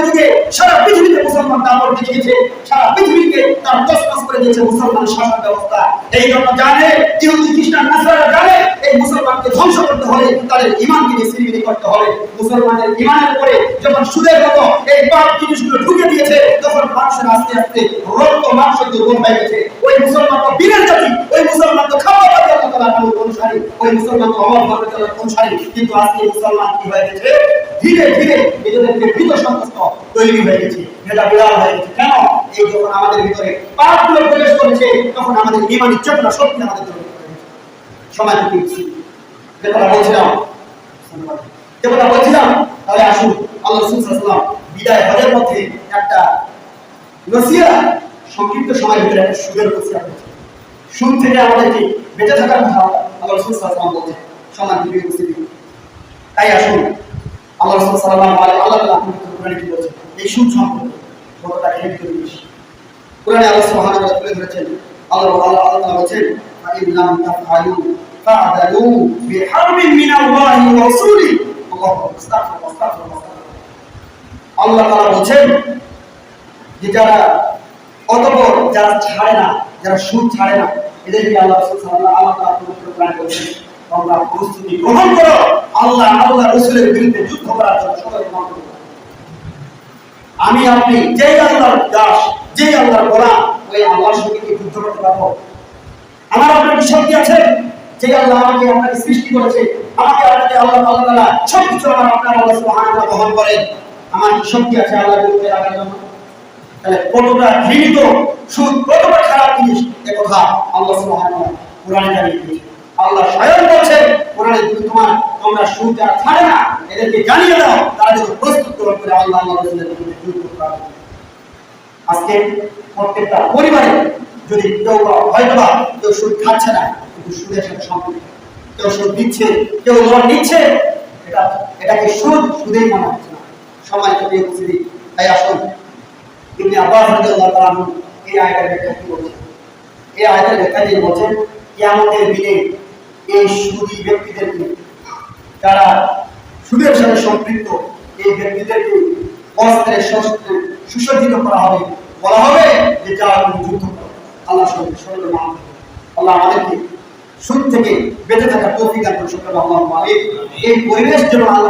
যুগে সারা পৃথিবীতে মুসলমান দাপট দেখিয়েছে, সারা পৃথিবীকে তার তছনছ করে দিয়েছে মুসলমানের শাসন ব্যবস্থা। এই জন্য জানে ইহুদি খ্রিস্টান নাসারা জানে এই মুসলমানকে ধ্বংস করতে হলে তাদের ঈমানকে নিশ্চিহ্ন করতে হবে। মুসলমানের ঈমানের উপরে যখন সুদের মতো এই পাপ জিনিসগুলো ঢুকে দিয়েছে, তখন মানুষের আস্তে আস্তে রক্ত মাংস দুর্বল হয়ে গেছে। ওই মুসলমান তো বীরের জাতি, ওই মুসলমান তো খাওয়া অনুসারী, ওই মুসলমান তো অনুসারী। কিন্তু আজকে মুসলমান কি হয়ে গেছে, ধীরে ধীরে নিজেদেরকে ভীত সন্ত্রস্ত তৈরি হয়ে গেছে, এটা বিড়াল হয়ে গেছে। কেন? এই যখন আমাদের ভিতরে পাপগুলো প্রবেশ করেছে, তখন আমাদের ঈমানি চেতনা শক্তি আমাদের তৈরি হয়ে গেছে। সময় দিচ্ছি যে কথা বলছিলাম, তাহলে আসুন আল্লাহ রাসূল সাল্লাল্লাহু আলাইহি ওয়াসাল্লাম বিদায় হজের মধ্যে একটা নসিহত, সংক্ষিপ্ত সময়ের ভিতরে একটা সুদের নসিহত করেছেন। সুদ থেকে আমাদেরকে বেঁচে থাকার কথা আল্লাহ রাসূল সাল্লাল্লাহু আলাইহি ওয়াসাল্লাম বলছেন। সম্মানিত উপস্থিতি, তাই আসুন আল্লাহ রাসূল সাল্লাল্লাহু আলাইহি ওয়াসাল্লাম কোরআনে কি বলেছেন এই সুদ সম্পর্কে, কতটা খেয়াল জিনিস কোরআনে আল্লাহ সুবহানাহু ওয়া তাআলা তুলে ধরেছেন। আল্লাহ বলেছেন, ফাইন লাম তাফআলু ফা'দালু বিহারবিন মিনাল্লাহি ওয়া রাসূলিহি। আল্লাহ তাআলা বলেছেন যে যারা অতঃপর যারা ছাড়ে না, যারা সুদ ছাড়ে না, এদেরকে আল্লাহ সাল্লাল্লাহু আলাইহি ওয়াসাল্লাম কোরআনে বলেছেন, তোমরা প্রস্তুতি গ্রহণ করো আল্লাহ রাসূলের বিরুদ্ধে যুদ্ধ করার জন্য। সবাই গ্রহণ করো। আমি আপনি যেই আল্লাহর দাস, যেই আল্লাহর গোলাম, ওই আল্লাহর সঙ্গে কি যুদ্ধ করতে পারবো? আমার আপনার কি শক্তি আছে? যে আল্লাহ আমাকে আপনাকে সৃষ্টি করেছে, আমাকে আপনাকে আল্লাহ তাআলা সবকিছু আমার আপনার আল্লাহ সুবহানাহু ওয়া তাআলা বহন করেন, আমার কি শক্তি আছে আল্লাহর বিরুদ্ধে লাগার জন্য? তাহলে কতটা ঘৃণিত সুদ, কতটা খারাপ জিনিস, এ কথা আল্লাহ সুবহানাহু ওয়া তাআলা কোরআনে জানিয়ে দিয়েছেন। আল্লাহ স্বয়ং বলেছেন কোরআনে, তোমরা সুদ যারা ছাড়ে না এদেরকে জানিয়ে দাও, তারা যদি প্রস্তুত করে আল্লাহ রাসূলের বিরুদ্ধে যুদ্ধ করে। আজকে প্রত্যেকটা পরিবারে যদি কেউ হয়তোবা কেউ সুদ খাচ্ছে না, কিন্তু সুদের সাথে সম্পর্ক, কেউ সুদ দিচ্ছে, কেউ লোন নিচ্ছে, এটাকে সুদেই মনে হচ্ছে না। সময় চলে উপস্থিতি, তাই আসুন ইবনে আব্বাস রাদিয়াল্লাহু তাআলা আনহু এই আয়াতের ব্যাখ্যা কি বলেছেন? এই আয়াতের ব্যাখ্যা দিয়ে বলেন, কিয়ামতের দিনে এই সুদী ব্যক্তিদেরকে, যারা সুদের সাথে সম্পৃক্ত, এই ব্যক্তিদেরকে অস্ত্রে শস্ত্রে সুসজ্জিত করা হবে, বলা হবে যে যারা যুদ্ধ করো আল্লাহর সঙ্গে সরল নাম। আল্লাহ আমাদেরকে সুদ থেকে বেঁচে থাকার তৌফিক দান করুন। এই পরিবেশ যেন আল্লাহ